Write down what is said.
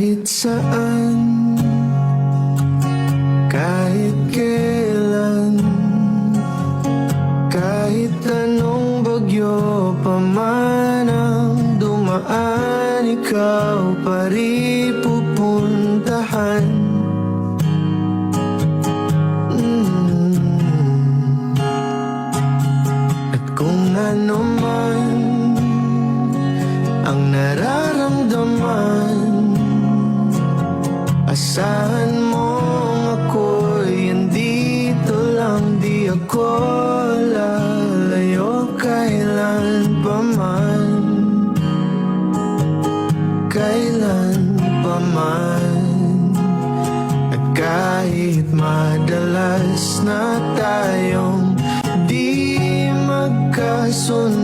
Kahit saan, kahit kailan, kahit anong bagyo pa man ang dumaan, ikaw pa rin pupuntahan. At kung ano man ang nararamdaman, asahan mong ako'y andito lang, di ako lalayo kailan pa man, kailan pa man. At kahit madalas na tayong di magkasunod,